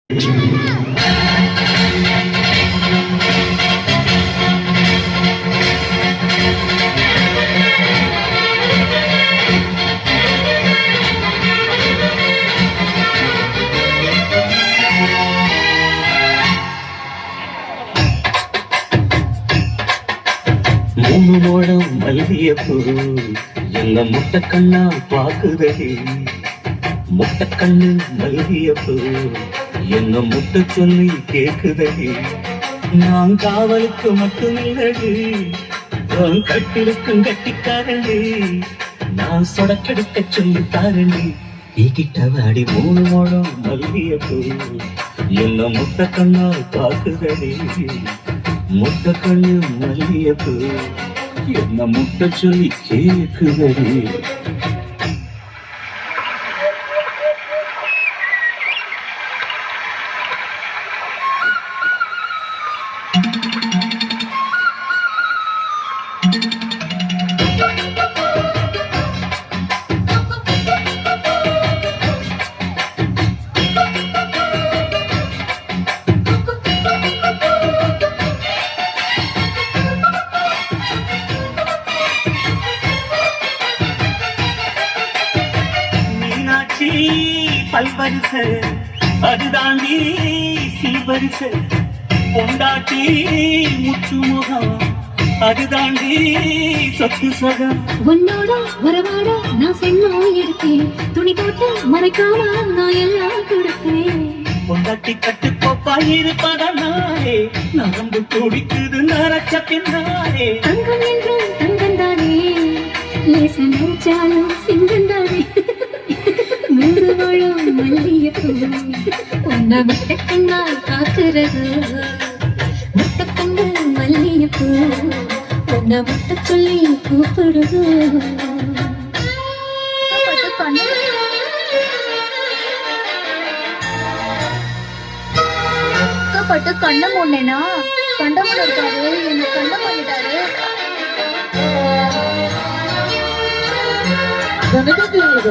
மூணு மோடம் மல்லியப்பூ என்ன முட்டை கண்ணா பாக்குதடி. முட்டை கண்ணு மல்லியப்பூ என்ன முட்டை சொல்லி கேக்குதடி. நான் காவலுக்கு மட்டுமில்லடி, உன் கட்டிலுக்கும் கட்டிக்காரண்டி. நான் சொடக்கெடுக்க சொல்லி தாரண்டி. கிட்ட வாடி மூணு மோடம் மல்லியப்பூ என்ன முட்டை கண்ணா பாக்குதடி. முட்டை கண்ணு மல்லியப்பூ என்ன முட்டை சொல்லி கேக்குதடி. பல்வரிச அதுதாண்டி சீவரிச. பொண்டாட்டி முச்சுமுகம் அதுதாண்டி சொத்து சகம். உன்னோட வரவாட நான் சென்னோ எடுத்தேன், துணி போட்டு மறைக்காம நான் எல்லாம் கொடுத்தேன். பொண்டாட்டி கட்டு கோப்பாயிருப்பதனாலே நரம்பு துடிக்குது நரச்ச பின்னாலே. தங்கம் என்றும் தங்கம் தானே, லேசன் நினைச்சாலும் சிங்கம் தானே. மூன்று வாழும் மல்லியப்பூ உன்னை முட்டை கண்ணால் காக்குறது. முட்டை கண்ணு மல்லியப்பூ உன்னை முட்டை சொல்லி கூப்பிடுது. பட்டு கண்ணம் ஒண்ணேனா கண்டமன் இருக்காரு, என்ன கண்டம் பண்ணிட்டாரு.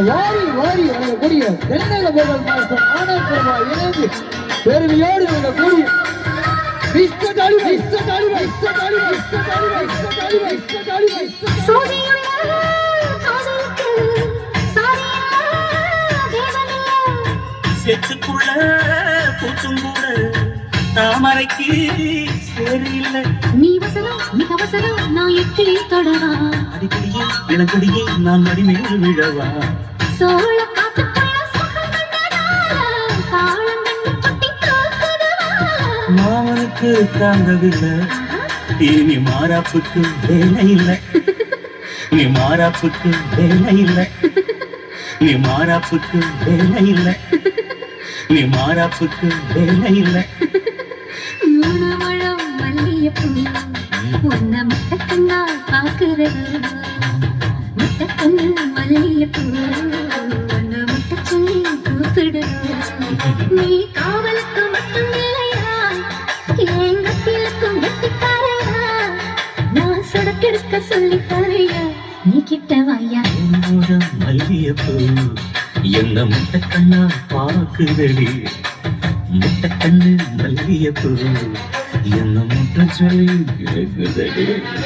வாரி வாரி வழங்கக்கூடிய தென்னக போகல் மாஸ்டர் ஆனந்த் பிரபா இணைந்து பெருமையோடு வழங்கக்கூடிய செத்துக்குள்ள பூச்சும் கூட தாமரைக்கு சரியில்லை. நீ வசனம் மிக அவசரம், நான் எட்டி தொடரா. அடிக்கடியே இளங்கடியே நான் மடிமேல் விழவா. சோழ மாமனுக்கு தாங்கவில்லை, இனி மாறாப்புக்கு வேலை இல்லை. நீ மாறாப்புக்கு வேலை இல்லை, நீ மாறாப்புக்கு வேலை இல்லை, நீ மாறாப்புக்கு வேலை இல்லை. மூணு மழம் மல்லியப்பூ உன்னை முட்டை கண்ணால் காக்குறது. முட்டை கண்ணு மல்லியப்பூ உன்னை முட்டை சொல்லி கூப்பிடுது. நீ காவலுக்கு மட்டும் இல்லையா, எங்கத்திலுக்கும் வெட்டிக்காரையா. நான் சொடக்கெடுக்க சொல்லி தரையா, நீ கிட்ட வாயா. மல்லியப்பூ என்ன முட்டை கண்ணா பாக்குதடி. முட்டை கண்ணு மல்லியப்பூ என்ன முட்டை சொல்லி கேக்குதடி.